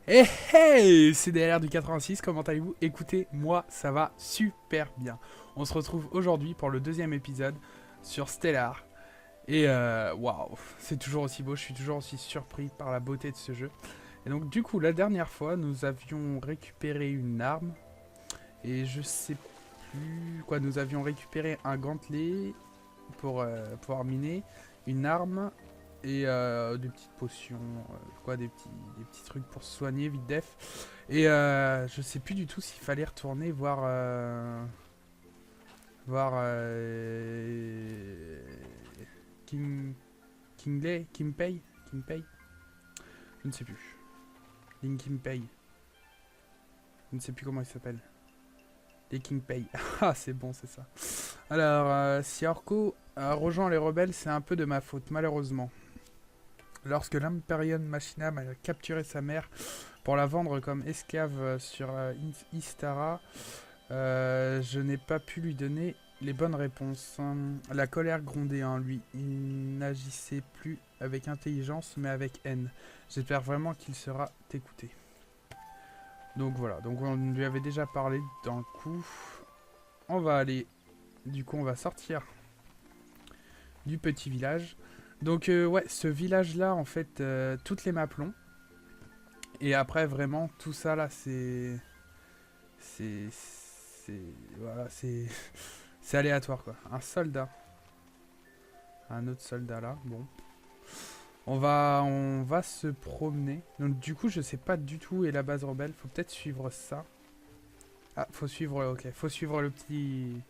Hey hey, c'est DLR du 86, comment allez-vous? Écoutez, moi ça va super bien. On se retrouve aujourd'hui pour le deuxième épisode sur Stellar. Et waouh, c'est toujours aussi beau, je suis toujours aussi surpris par la beauté de ce jeu. Et donc du coup, la dernière fois, nous avions récupéré une arme. Et je sais plus quoi, nous avions récupéré un gantelet pour pouvoir miner, une arme et des petites potions, quoi, des petits trucs pour se soigner vite def. Et je sais plus du tout s'il fallait retourner voir King Kingley, Kimpei, Kimpei, je ne sais plus. Link Kimpei, je ne sais plus comment il s'appelle. Les Kingpei. Ah, c'est bon, c'est ça. Alors, si Orko a rejoint les rebelles, c'est un peu de ma faute, malheureusement. Lorsque l'Imperium Machinam a capturé sa mère pour la vendre comme esclave sur Istara, je n'ai pas pu lui donner les bonnes réponses. La colère grondait en lui. Il n'agissait plus avec intelligence, mais avec haine. J'espère vraiment qu'il sera écouté. Donc voilà, donc on lui avait déjà parlé dans le coup. On va aller, du coup on va sortir du petit village. Donc ouais, ce village là en fait, toutes les maps l'ont. Et après vraiment tout ça là c'est voilà, c'est aléatoire quoi. Un soldat, un autre soldat là, bon. On va se promener. Donc du coup je sais pas du tout où est la base rebelle, faut peut-être suivre ça. Ah, faut suivre, ok, faut suivre le petit...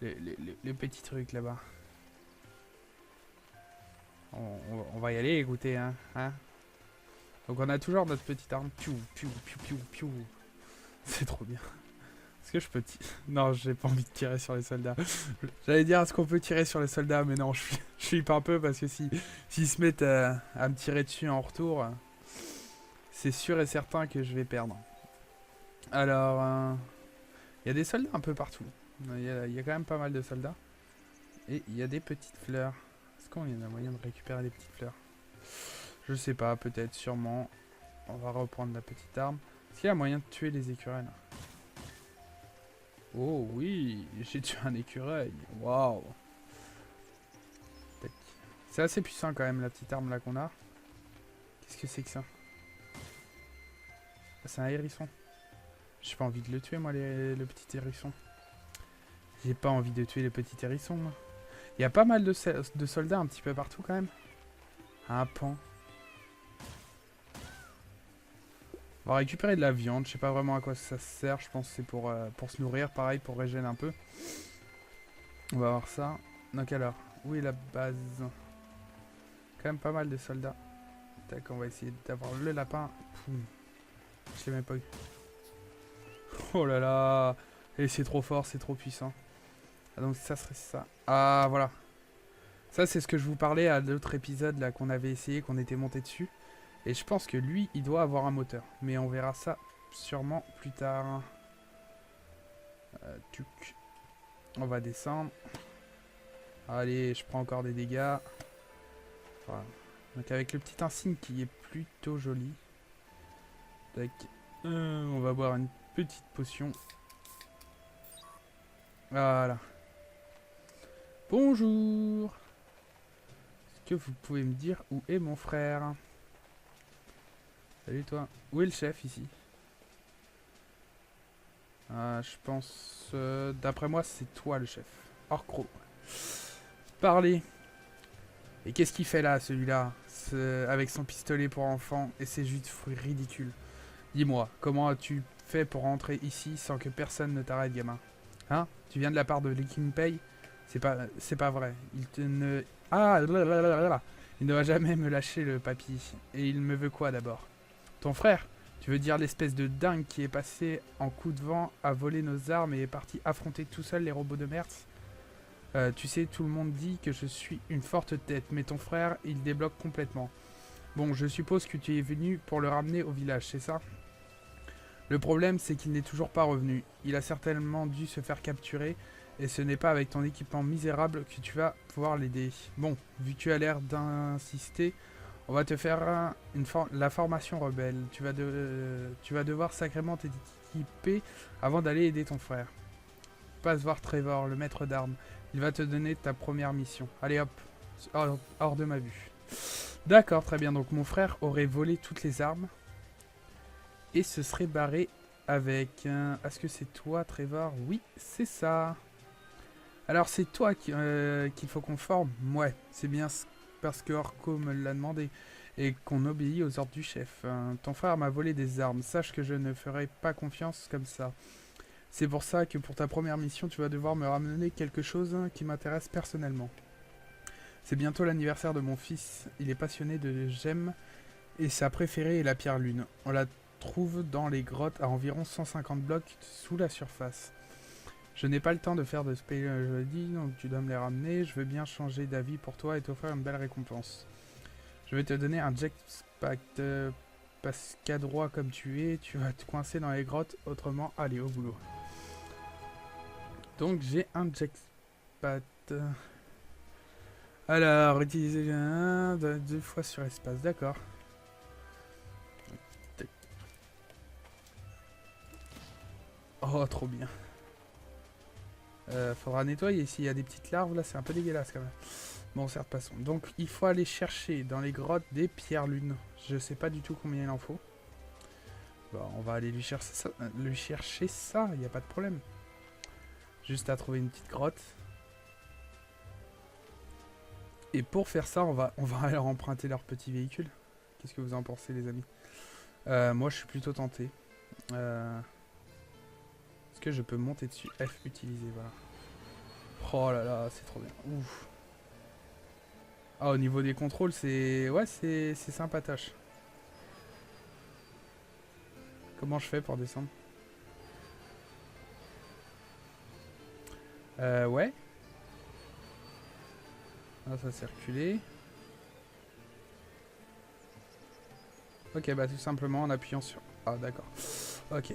le petit truc là-bas. On va y aller, écoutez, hein. Donc on a toujours notre petite arme. Piou, piou, piou, piou, piou. C'est trop bien. Est-ce que je peux tirer? Non, j'ai pas envie de tirer sur les soldats. J'allais dire, est-ce qu'on peut tirer sur les soldats? Mais non, je flippe un peu parce que s'ils se mettent à me tirer dessus en retour, c'est sûr et certain que je vais perdre. Alors, il y a des soldats un peu partout. Il y a quand même pas mal de soldats. Et il y a des petites fleurs. Est-ce qu'on y a moyen de récupérer des petites fleurs? Je sais pas, peut-être, sûrement. On va reprendre la petite arme. Est-ce qu'il y a moyen de tuer les écureuils là? Oh oui, j'ai tué un écureuil. Waouh. Tac. C'est assez puissant quand même la petite arme là qu'on a. Qu'est-ce que c'est que ça? Ah, c'est un hérisson. J'ai pas envie de le tuer moi le petit hérisson. J'ai pas envie de tuer le petit hérisson moi. Il y a pas mal de soldats un petit peu partout quand même. Un pan. On va récupérer de la viande, je sais pas vraiment à quoi ça sert, je pense que c'est pour se nourrir, pareil, pour régénérer un peu. On va voir ça. Donc alors, où est la base? Quand même pas mal de soldats. Tac, on va essayer d'avoir le lapin. Poum. Je l'ai même pas eu. Oh là là. Et c'est trop fort, c'est trop puissant. Ah, donc ça serait ça. Ah voilà. Ça c'est ce que je vous parlais à l'autre épisode là qu'on avait essayé, qu'on était monté dessus. Et je pense que lui, il doit avoir un moteur. Mais on verra ça sûrement plus tard. Tuc. On va descendre. Allez, je prends encore des dégâts. Voilà. Donc avec le petit insigne qui est plutôt joli. Tac. On va boire une petite potion. Voilà. Bonjour. Est-ce que vous pouvez me dire où est mon frère? Salut toi. Où est le chef ici? Je pense... d'après moi, c'est toi le chef. Orcro. Parlez. Et qu'est-ce qu'il fait là, celui-là, avec son pistolet pour enfant et ses jus de fruits ridicules? Dis-moi, comment as-tu fait pour rentrer ici sans que personne ne t'arrête, gamin? Hein? Tu viens de la part de Likinpei? C'est pas vrai. Il te ne... Ah, blablabla. Il ne va jamais me lâcher le papy. Et il me veut quoi d'abord? Ton frère? Tu veux dire l'espèce de dingue qui est passé en coup de vent, a volé nos armes et est parti affronter tout seul les robots de Mertz? Tu sais, tout le monde dit que je suis une forte tête, mais ton frère, il débloque complètement. Bon, je suppose que tu es venu pour le ramener au village, c'est ça? Le problème, c'est qu'il n'est toujours pas revenu. Il a certainement dû se faire capturer, et ce n'est pas avec ton équipement misérable que tu vas pouvoir l'aider. Bon, vu que tu as l'air d'insister, On va te faire la formation rebelle. Tu vas devoir sacrément t'équiper avant d'aller aider ton frère. Passe voir Trevor, le maître d'armes. Il va te donner ta première mission. Allez hop, hors de ma vue. D'accord, très bien. Donc mon frère aurait volé toutes les armes et se serait barré avec... Est-ce que c'est toi, Trevor? Oui, c'est ça. Alors c'est toi qu'il faut qu'on forme? Ouais, c'est bien parce que Orko me l'a demandé et qu'on obéit aux ordres du chef. Ton frère m'a volé des armes. Sache que je ne ferai pas confiance comme ça. C'est pour ça que pour ta première mission, tu vas devoir me ramener quelque chose qui m'intéresse personnellement. C'est bientôt l'anniversaire de mon fils. Il est passionné de gemmes et sa préférée est la pierre lune. On la trouve dans les grottes à environ 150 blocs sous la surface. Je n'ai pas le temps de faire de spell jeudi, donc tu dois me les ramener. Je veux bien changer d'avis pour toi et t'offrir une belle récompense. Je vais te donner un jetpack parce qu'adroit comme tu es, tu vas te coincer dans les grottes. Autrement, allez au boulot. Donc j'ai un jetpack. Alors, utiliser deux fois sur espace, d'accord. Oh, trop bien. Faudra nettoyer s'il y a des petites larves là, c'est un peu dégueulasse quand même. Bon, certes, passons. Donc, il faut aller chercher dans les grottes des pierres lunes. Je sais pas du tout combien il en faut. Bon, on va aller lui chercher ça, il n'y a pas de problème. Juste à trouver une petite grotte. Et pour faire ça, on va aller emprunter leur petit véhicule. Qu'est-ce que vous en pensez, les amis? Moi, je suis plutôt tenté. Est-ce que je peux monter dessus? F utiliser, voilà. Oh là là, c'est trop bien. Ouf. Ah, au niveau des contrôles, c'est... Ouais, c'est sympatoche. Comment je fais pour descendre? Ouais. Ah, ça s'est reculé. Ok, bah tout simplement en appuyant sur... Ah, d'accord. Ok.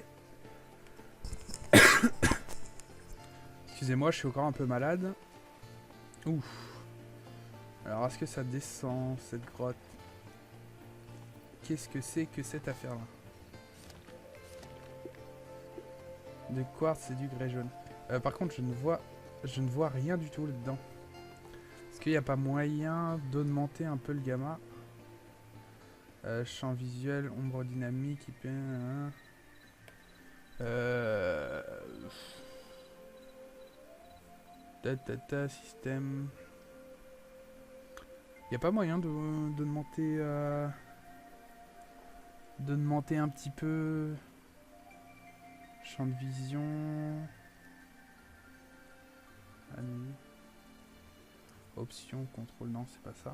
Excusez-moi, je suis encore un peu malade. Ouf. Alors, est-ce que ça descend, cette grotte? Qu'est-ce que c'est que cette affaire-là? Du quartz et du grès jaune. Par contre, je ne vois rien du tout là-dedans. Est-ce qu'il n'y a pas moyen d'augmenter un peu le gamma? Champ visuel, ombre dynamique, IP... système... Il n'y a pas moyen d'augmenter un petit peu... Champ de vision... Option, contrôle, non c'est pas ça.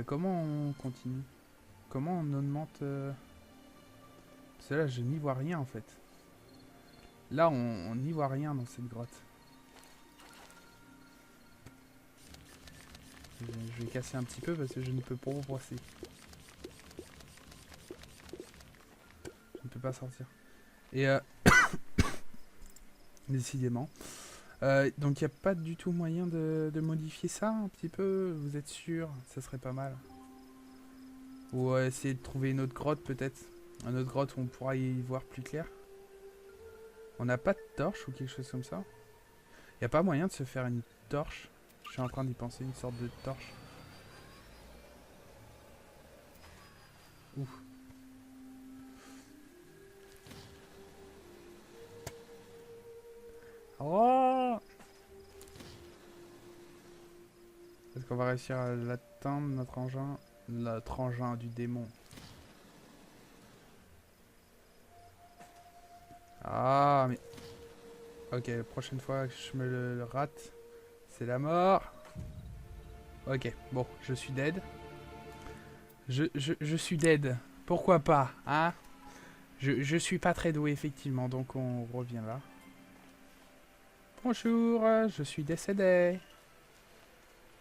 Comment on continue? Comment on augmente Parce que là je n'y vois rien en fait. Là on n'y voit rien dans cette grotte. Je vais casser un petit peu parce que je ne peux pas brosser. Je ne peux pas sortir. Et décidément. Donc il n'y a pas du tout moyen de modifier ça un petit peu? Vous êtes sûr? Ça serait pas mal. Ou essayer de trouver une autre grotte peut-être. Une autre grotte où on pourra y voir plus clair. On n'a pas de torche ou quelque chose comme ça? Il n'y a pas moyen de se faire une torche? Je suis en train d'y penser, une sorte de torche. Ouf. Oh! Est-ce qu'on va réussir à l'atteindre, notre engin? Notre engin du démon. Ah, mais... Ok, la prochaine fois que je me le rate, c'est la mort. Ok, bon, je suis dead. Je suis dead. Pourquoi pas, hein? Je suis pas très doué, effectivement, donc on revient là. Bonjour, je suis décédé.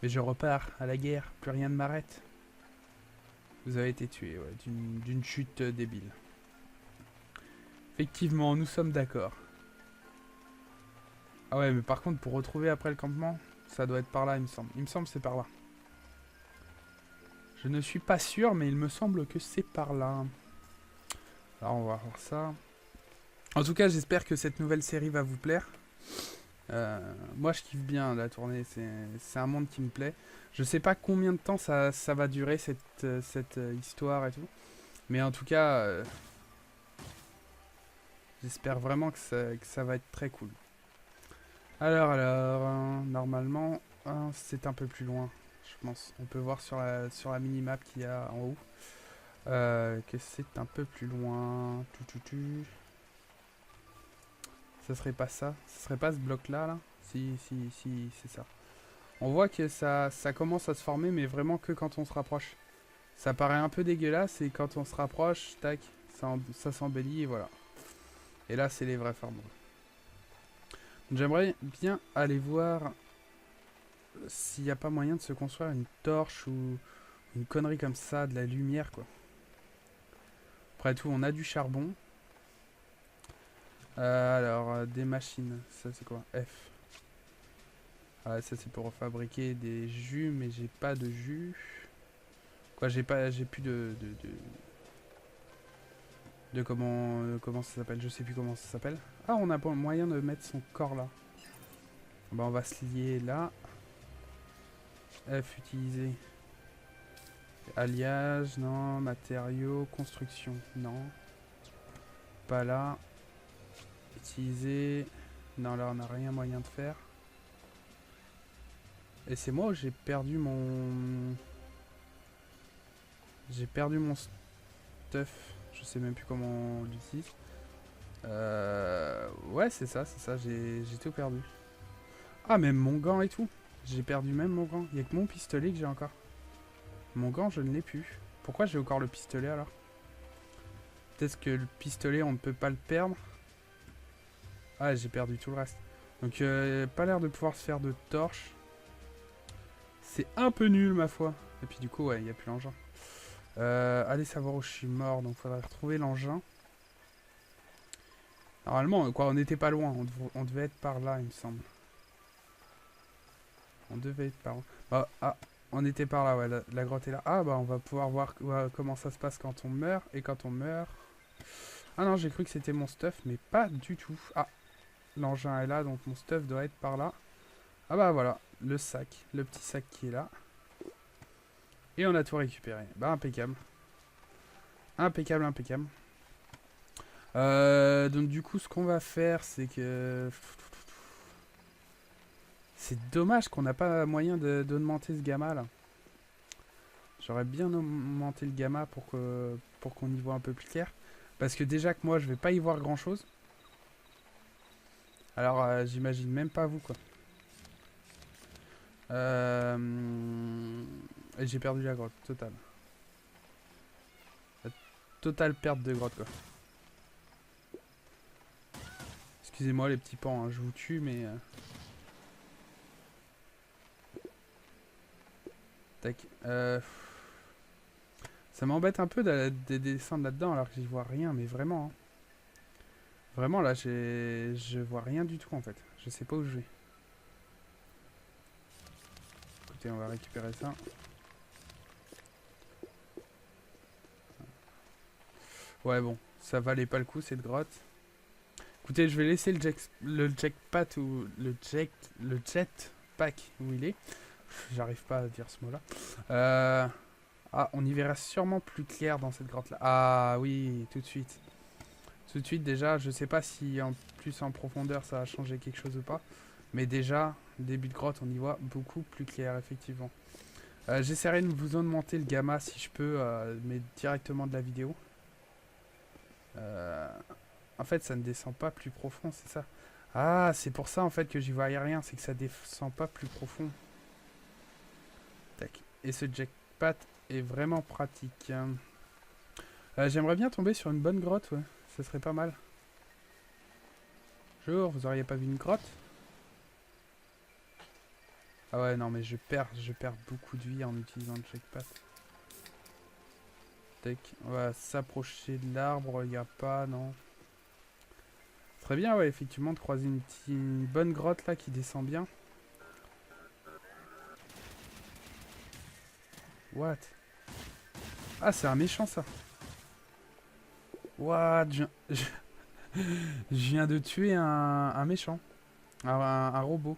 Mais je repars à la guerre, plus rien ne m'arrête. Vous avez été tué, ouais, d'une chute débile. Effectivement, nous sommes d'accord. Ah ouais, mais par contre, pour retrouver après le campement, ça doit être par là, il me semble. Il me semble que c'est par là. Je ne suis pas sûr, mais il me semble que c'est par là. Alors on va voir ça. En tout cas, j'espère que cette nouvelle série va vous plaire. Moi, je kiffe bien la tournée. C'est un monde qui me plaît. Je sais pas combien de temps ça va durer, cette histoire et tout. Mais en tout cas, j'espère vraiment que ça va être très cool. Alors, normalement, c'est un peu plus loin, je pense. On peut voir sur la minimap qu'il y a en haut. Que c'est un peu plus loin. Ça serait pas ça? Ça serait pas ce bloc-là, là? Si, c'est ça. On voit que ça commence à se former, mais vraiment que quand on se rapproche. Ça paraît un peu dégueulasse, et quand on se rapproche, tac, ça s'embellit, et voilà. Et là, c'est les vrais formes. J'aimerais bien aller voir s'il n'y a pas moyen de se construire une torche ou une connerie comme ça, de la lumière, quoi. Après tout, on a du charbon. Alors, des machines, ça c'est quoi? F. Ah, ça c'est pour fabriquer des jus, mais j'ai pas de jus. Quoi, j'ai plus de comment ça s'appelle, je sais plus comment ça s'appelle. Ah, on a pas moyen de mettre son corps là. Bah, on va se lier là. F, utiliser. Alliage, non. Matériaux, construction, non. Pas là. Utiliser. Non, là on n'a rien moyen de faire. Et c'est moi où j'ai perdu mon... J'ai perdu mon stuff. Je sais même plus comment on l'utilise. Ouais, c'est ça. J'ai tout perdu. Ah, même mon gant et tout. J'ai perdu même mon gant. Il n'y a que mon pistolet que j'ai encore. Mon gant, je ne l'ai plus. Pourquoi j'ai encore le pistolet alors? Peut-être que le pistolet, on ne peut pas le perdre. Ah, j'ai perdu tout le reste. Donc, pas l'air de pouvoir se faire de torches. C'est un peu nul, ma foi. Et puis du coup, ouais, il n'y a plus l'engin. Allez savoir où je suis mort, donc faudrait retrouver l'engin. Normalement, quoi, on n'était pas loin. On devait être par là, il me semble. On devait être par là. Bah, ah, on était par là, ouais, la grotte est là. Ah, bah, on va pouvoir voir comment ça se passe quand on meurt. Et quand on meurt... Ah non, j'ai cru que c'était mon stuff, mais pas du tout. Ah, l'engin est là, donc mon stuff doit être par là. Ah bah voilà, le sac, le petit sac qui est là. Et on a tout récupéré. Bah impeccable. Impeccable. Donc du coup, ce qu'on va faire, c'est que... C'est dommage qu'on n'a pas moyen d'augmenter ce gamma là. J'aurais bien augmenté le gamma pour qu'on y voit un peu plus clair. Parce que déjà que moi, je vais pas y voir grand chose. Alors, j'imagine même pas vous, quoi. Et j'ai perdu la grotte, totale. Totale perte de grotte, quoi. Excusez-moi les petits pans, hein, je vous tue, mais... Tac. Ça m'embête un peu de descendre là-dedans alors que j'y vois rien, mais vraiment. Hein. Vraiment, là, je vois rien du tout, en fait. Je sais pas où je vais. Écoutez, on va récupérer ça. Ouais, bon, ça valait pas le coup, cette grotte. Écoutez, je vais laisser le jackpot ou le jetpack où il est. J'arrive pas à dire ce mot-là. Ah, on y verra sûrement plus clair dans cette grotte-là. Ah oui, tout de suite. Tout de suite, déjà, je sais pas si en plus en profondeur ça a changé quelque chose ou pas. Mais déjà, début de grotte, on y voit beaucoup plus clair, effectivement. J'essaierai de vous augmenter le gamma si je peux, mais directement de la vidéo. En fait, ça ne descend pas plus profond, c'est ça. Ah, c'est pour ça en fait que j'y voyais rien, c'est que ça descend pas plus profond. Tac. Et ce jackpot est vraiment pratique. J'aimerais bien tomber sur une bonne grotte, ouais. Ça serait pas mal. Bonjour, vous auriez pas vu une grotte? Ah ouais, non mais je perds beaucoup de vie en utilisant le jackpot. Tac, on va s'approcher de l'arbre, il n'y a pas, non. Très bien, ouais, effectivement, de croiser une bonne grotte là qui descend bien. What? Ah, c'est un méchant, ça. What? Je viens de tuer un méchant. Un robot.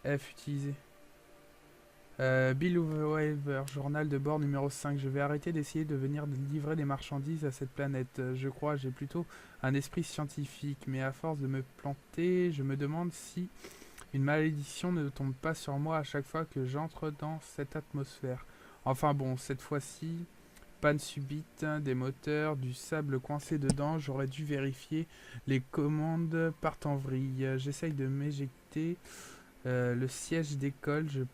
F utilisé. Bill Weaver, journal de bord numéro 5. Je vais arrêter d'essayer de venir livrer des marchandises à cette planète. Je crois, j'ai plutôt un esprit scientifique, mais à force de me planter, je me demande si une malédiction ne tombe pas sur moi à chaque fois que j'entre dans cette atmosphère. Enfin bon, cette fois-ci, panne subite, des moteurs, du sable coincé dedans, j'aurais dû vérifier. Les commandes partent en vrille. J'essaye de m'éjecter. Le siège décolle, le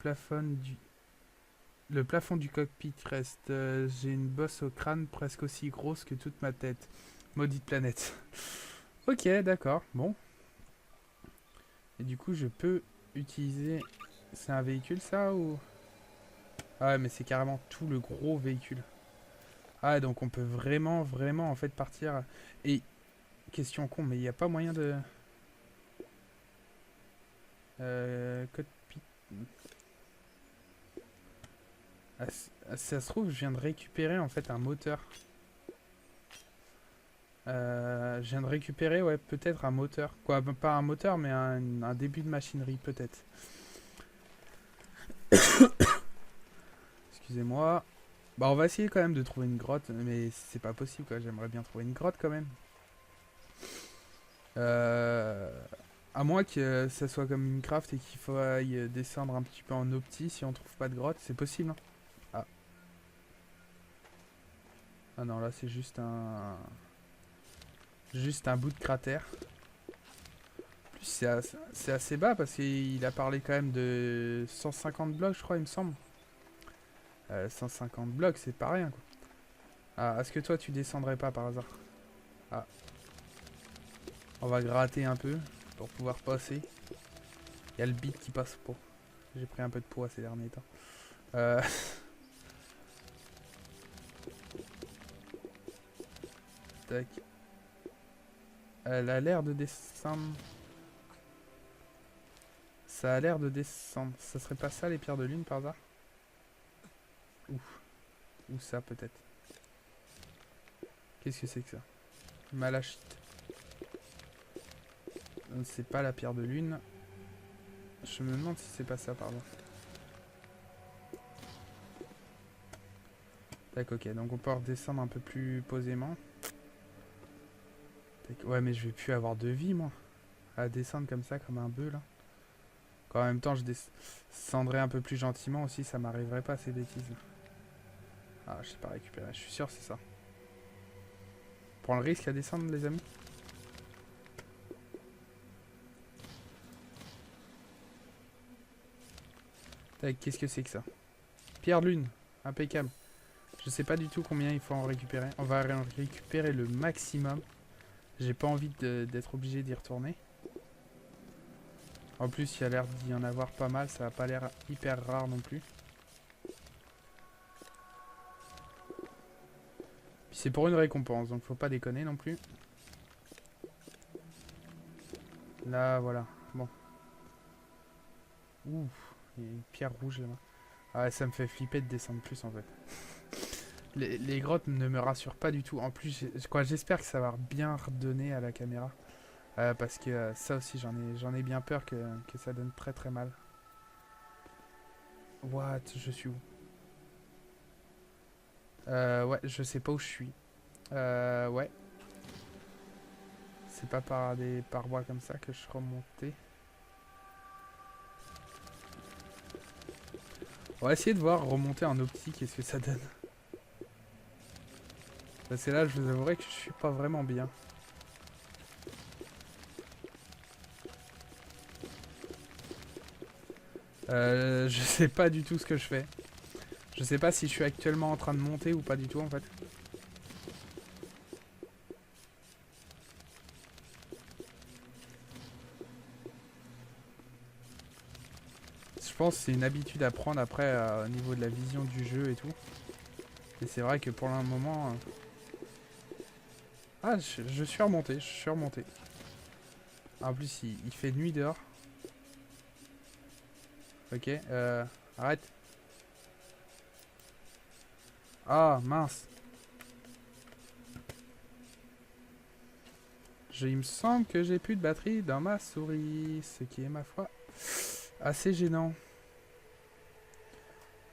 plafond du cockpit reste. J'ai une bosse au crâne presque aussi grosse que toute ma tête. Maudite planète. Ok, d'accord, bon. Et du coup, je peux utiliser... C'est un véhicule, ça, ou... Ah ouais, mais c'est carrément tout le gros véhicule. Ah, donc on peut vraiment, vraiment, en fait, partir... Et, question con, mais il n'y a pas moyen de... Cockpit... Ah, ça se trouve, je viens de récupérer, en fait, un moteur. Je viens de récupérer, ouais, peut-être un moteur. Quoi, pas un moteur, mais un début de machinerie, peut-être. Excusez-moi. Bah, on va essayer quand même de trouver une grotte, mais c'est pas possible, quoi. J'aimerais bien trouver une grotte, quand même. Euh... À moins que ça soit comme Minecraft et qu'il faille descendre un petit peu en opti si on trouve pas de grotte. C'est possible, hein. Ah. Ah non, là, c'est juste un... Juste un bout de cratère. En plus, c'est assez bas parce qu'il a parlé quand même de 150 blocs, je crois, il me semble. 150 blocs, c'est pas rien, quoi. Ah, est-ce que toi, tu descendrais pas par hasard? Ah. On va gratter un peu pour pouvoir passer. Il y a le beat qui passe pas. J'ai pris un peu de poids ces derniers temps. Euh... Tac. Elle a l'air de descendre. Ça a l'air de descendre. Ça serait pas ça les pierres de lune par hasard? Ouf. Ou ça peut-être. Qu'est-ce que c'est que ça? Malachite. C'est pas la pierre de lune. Je me demande si c'est pas ça, pardon. Tac, ok. Donc on peut redescendre un peu plus posément. Tac. Ouais, mais je vais plus avoir de vie, moi. À descendre comme ça, comme un bœuf, là. Quand en même temps, je descendrai un peu plus gentiment aussi. Ça m'arriverait pas, ces bêtises. Ah, je sais pas récupérer. Je suis sûr, c'est ça. Prends le risque à descendre, les amis. Tac, qu'est-ce que c'est que ça? Pierre de lune. Impeccable. Je sais pas du tout combien il faut en récupérer. On va en récupérer le maximum. J'ai pas envie d'être obligé d'y retourner. En plus, il y a l'air d'y en avoir pas mal. Ça a pas l'air hyper rare non plus. Puis c'est pour une récompense, donc faut pas déconner non plus. Là, voilà. Bon. Ouh, il y a une pierre rouge là-bas. Ah ouais, ça me fait flipper de descendre plus en fait. Les grottes ne me rassurent pas du tout. En plus, j'espère que ça va bien redonner à la caméra. Parce que ça aussi, j'en ai bien peur que ça donne très très mal. What? Je suis où? Ouais, je sais pas où je suis. Ouais. C'est pas par des parois comme ça que je remontais. On va essayer de voir remonter en optique, qu'est-ce que ça donne. Parce que là, je vous avouerai que je suis pas vraiment bien. Je sais pas du tout ce que je fais. Je sais pas si je suis actuellement en train de monter ou pas du tout en fait. Je pense que c'est une habitude à prendre après au niveau de la vision du jeu et tout. Et c'est vrai que pour le moment... Ah, je suis remonté, je suis remonté. En plus, il fait nuit dehors. Ok, arrête. Ah, mince. Il me semble que j'ai plus de batterie dans ma souris, ce qui est ma foi assez gênant.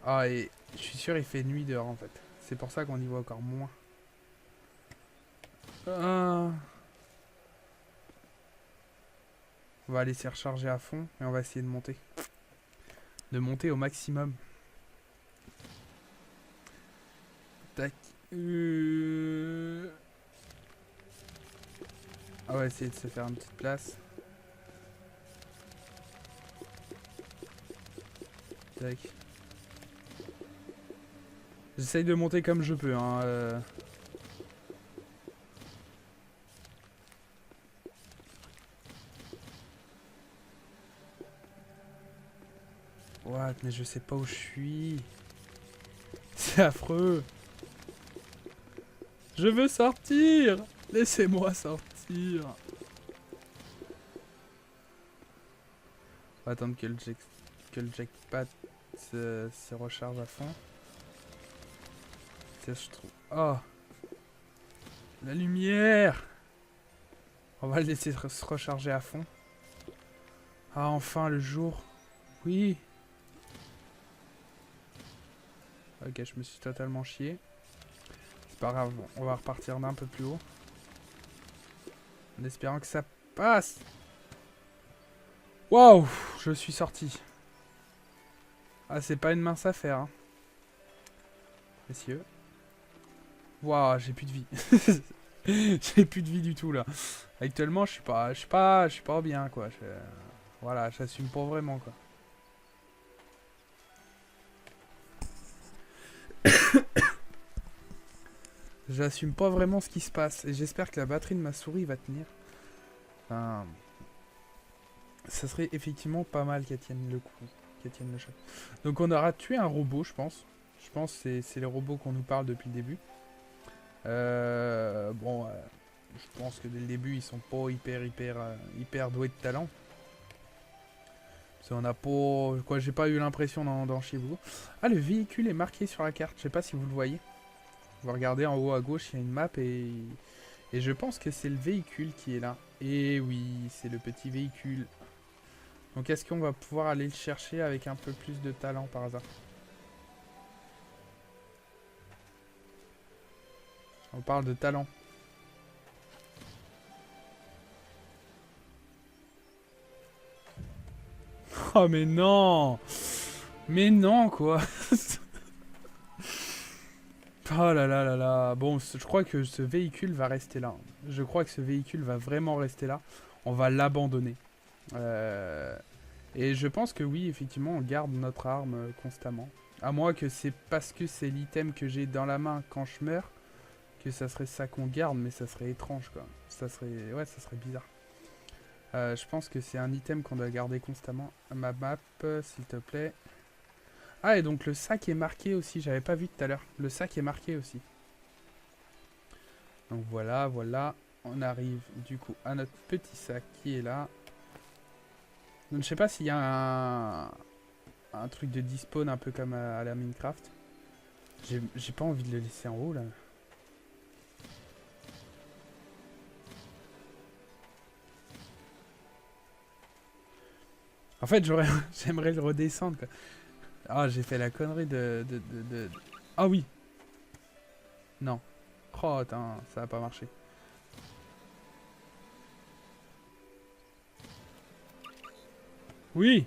Ah, et je suis sûr il fait nuit dehors en fait. C'est pour ça qu'on y voit encore moins. Ah. On va laisser recharger à fond et on va essayer de monter. De monter au maximum. Tac. On va essayer de se faire une petite place. Tac. J'essaye de monter comme je peux, hein. What? Mais je sais pas où je suis. C'est affreux. Je veux sortir. Laissez-moi sortir. On va attendre que le jackpot se recharge à fond. Ça, je trouve. Oh! La lumière! On va le laisser se recharger à fond. Ah, enfin, le jour. Oui! Ok, je me suis totalement chié. C'est pas grave, on va repartir d'un peu plus haut. En espérant que ça passe. Waouh! Je suis sorti. Ah, c'est pas une mince affaire, hein. Messieurs. Waouh, j'ai plus de vie. J'ai plus de vie du tout, là. Actuellement, je suis pas bien, quoi. Voilà, j'assume pas vraiment, quoi. J'assume pas vraiment ce qui se passe. Et j'espère que la batterie de ma souris va tenir. Enfin, ça serait effectivement pas mal qu'elle tienne le coup. Qu'elle tienne le choc. Donc on aura tué un robot, je pense. Je pense que c'est les robots qu'on nous parle depuis le début. Bon, je pense que dès le début, ils sont pas hyper doués de talent. On a pas... Quoi, j'ai pas eu l'impression dans Shibuya. Ah, le véhicule est marqué sur la carte. Je sais pas si vous le voyez. Vous regardez en haut à gauche, il y a une map et je pense que c'est le véhicule qui est là. Et oui, c'est le petit véhicule. Donc est-ce qu'on va pouvoir aller le chercher avec un peu plus de talent par hasard? On parle de talent. Oh mais non! Mais non quoi! Oh là là là là. Bon, je crois que ce véhicule va rester là. Je crois que ce véhicule va vraiment rester là. On va l'abandonner. Et je pense que oui, effectivement, on garde notre arme constamment. À moins que c'est parce que c'est l'item que j'ai dans la main quand je meurs que ça serait ça qu'on garde, mais ça serait étrange quoi. Ça serait... Ouais, ça serait bizarre. Je pense que c'est un item qu'on doit garder constamment. Ma map, s'il te plaît. Ah, et donc le sac est marqué aussi, j'avais pas vu tout à l'heure. Le sac est marqué aussi. Donc voilà, voilà. On arrive du coup à notre petit sac qui est là. Donc je sais pas s'il y a un truc de despawn un peu comme à la Minecraft. J'ai pas envie de le laisser en haut là. En fait, j'aimerais le redescendre quoi. Ah, j'ai fait la connerie de... Ah oui. Non. Oh, attends, ça va pas marcher. Oui.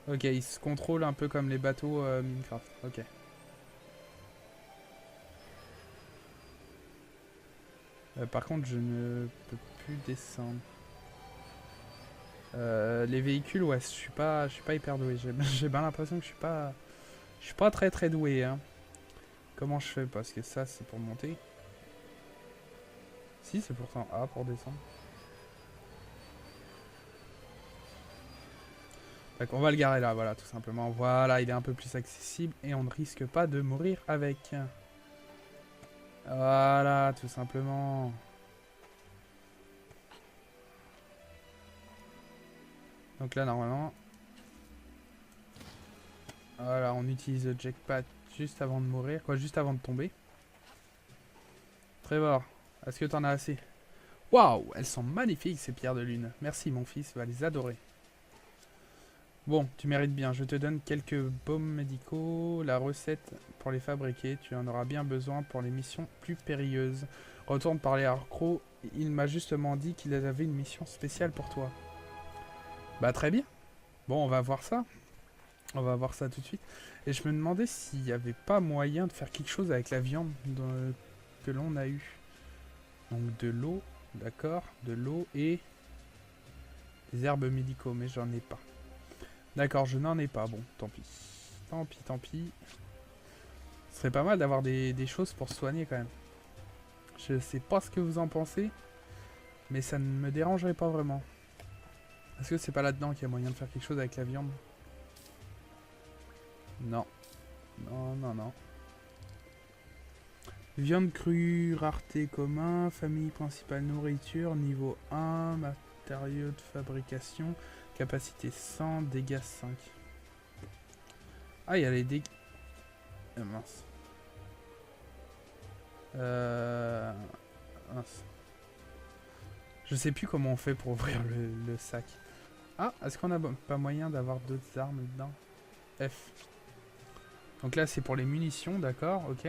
Ok, il se contrôle un peu comme les bateaux Minecraft. Ok. Par contre, je ne peux plus descendre. Les véhicules, ouais, je suis pas hyper doué. J'ai bien l'impression que je suis pas très très doué. Hein. Comment je fais? Parce que ça, c'est pour monter. Si, c'est pourtant A pour descendre. Donc on va le garer là, voilà, tout simplement. Voilà, il est un peu plus accessible et on ne risque pas de mourir avec. Voilà, tout simplement. Donc là, normalement... Voilà, on utilise le jackpot juste avant de mourir. Quoi, juste avant de tomber. Trevor, est-ce que t'en as assez? Waouh, elles sont magnifiques ces pierres de lune. Merci, mon fils va les adorer. Bon, tu mérites bien. Je te donne quelques baumes médicaux. La recette pour les fabriquer. Tu en auras bien besoin pour les missions plus périlleuses. Retourne parler à Crow. Il m'a justement dit qu'il avait une mission spéciale pour toi. Bah très bien. Bon, on va voir ça. On va voir ça tout de suite. Et je me demandais s'il n'y avait pas moyen de faire quelque chose avec la viande que l'on a eue. Donc de l'eau, d'accord. De l'eau et des herbes médicaux, mais j'en ai pas. D'accord, je n'en ai pas. Bon, tant pis. Tant pis, tant pis. Ce serait pas mal d'avoir des choses pour se soigner quand même. Je sais pas ce que vous en pensez, mais ça ne me dérangerait pas vraiment. Est-ce que c'est pas là-dedans qu'il y a moyen de faire quelque chose avec la viande? Non. Non, non, non. Viande crue, rareté commun, famille principale nourriture, niveau 1, matériaux de fabrication, capacité 100, dégâts 5. Ah, il y a les dégâts... mince. Mince. Je sais plus comment on fait pour ouvrir le sac. Ah, est-ce qu'on a pas moyen d'avoir d'autres armes dedans? F. Donc là, c'est pour les munitions, d'accord, ok.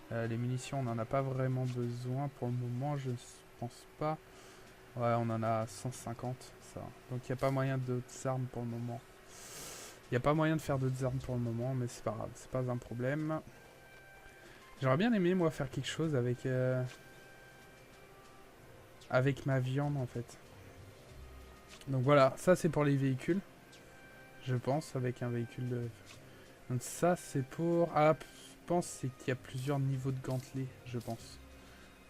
Les munitions, on n'en a pas vraiment besoin pour le moment, je pense pas. Ouais, on en a 150, ça. Donc il n'y a pas moyen d'autres armes pour le moment. Il n'y a pas moyen de faire d'autres armes pour le moment, mais c'est pas grave, c'est pas un problème. J'aurais bien aimé, moi, faire quelque chose avec... avec ma viande, en fait. Donc voilà, ça c'est pour les véhicules. Je pense, avec un véhicule de... Donc ça c'est pour... Ah, je pense c'est qu'il y a plusieurs niveaux de gantelet, je pense.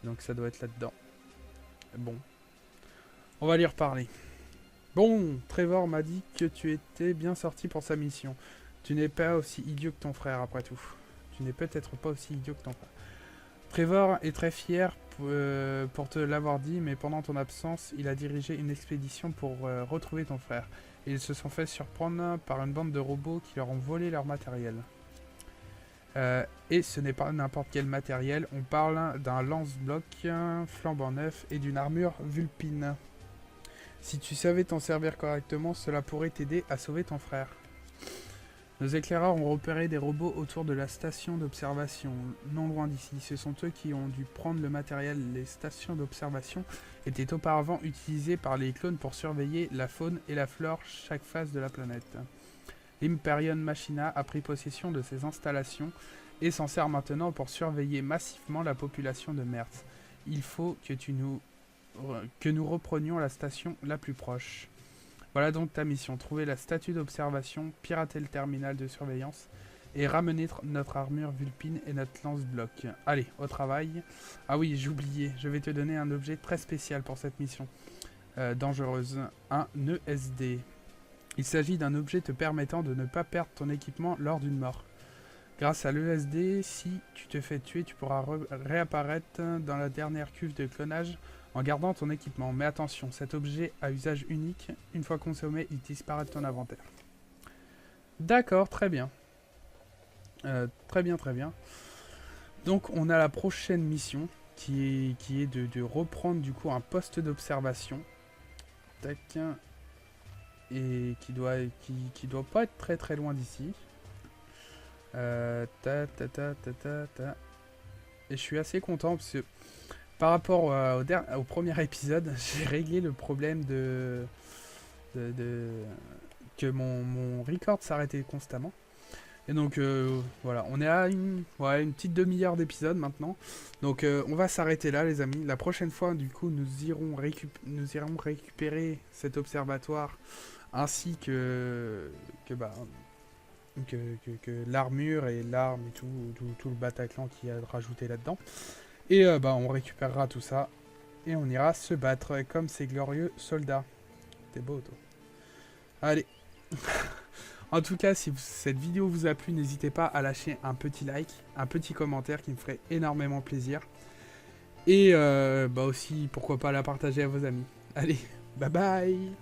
Donc ça doit être là-dedans. Bon. On va lui reparler. Bon, Trevor m'a dit que tu étais bien sorti pour sa mission. Tu n'es pas aussi idiot que ton frère, après tout. Tu n'es peut-être pas aussi idiot que ton frère. Trevor est très fier pour te l'avoir dit, mais pendant ton absence, il a dirigé une expédition pour retrouver ton frère. Et ils se sont fait surprendre par une bande de robots qui leur ont volé leur matériel. Et ce n'est pas n'importe quel matériel, on parle d'un lance-bloc flambant neuf et d'une armure vulpine. Si tu savais t'en servir correctement, cela pourrait t'aider à sauver ton frère. Nos éclaireurs ont repéré des robots autour de la station d'observation, non loin d'ici. Ce sont eux qui ont dû prendre le matériel. Les stations d'observation étaient auparavant utilisées par les clones pour surveiller la faune et la flore chaque face de la planète. L'Imperium Machina a pris possession de ces installations et s'en sert maintenant pour surveiller massivement la population de Mertz. Il faut que nous reprenions la station la plus proche. Voilà donc ta mission, trouver la statue d'observation, pirater le terminal de surveillance et ramener notre armure vulpine et notre lance-bloc. Allez, au travail. Ah oui, j'ai oublié, je vais te donner un objet très spécial pour cette mission dangereuse, un ESD. Il s'agit d'un objet te permettant de ne pas perdre ton équipement lors d'une mort. Grâce à l'ESD, si tu te fais tuer, tu pourras réapparaître dans la dernière cuve de clonage en gardant ton équipement. Mais attention, cet objet a usage unique. Une fois consommé, il disparaît de ton inventaire. D'accord, très bien. Très bien, très bien. Donc on a la prochaine mission qui est de reprendre du coup un poste d'observation. Tac. Et qui doit pas être très très loin d'ici. Et je suis assez content parce que par rapport au premier épisode, j'ai réglé le problème que mon record s'arrêtait constamment. Et donc voilà, on est à une petite demi-heure d'épisode maintenant. Donc on va s'arrêter là les amis. La prochaine fois du coup nous irons récupérer cet observatoire ainsi que l'armure et l'arme et tout le Bataclan qui a rajouté là-dedans. Et on récupérera tout ça et on ira se battre comme ces glorieux soldats. T'es beau toi. Allez. En tout cas, si cette vidéo vous a plu, n'hésitez pas à lâcher un petit like, un petit commentaire qui me ferait énormément plaisir. Et aussi, pourquoi pas la partager à vos amis. Allez, bye bye.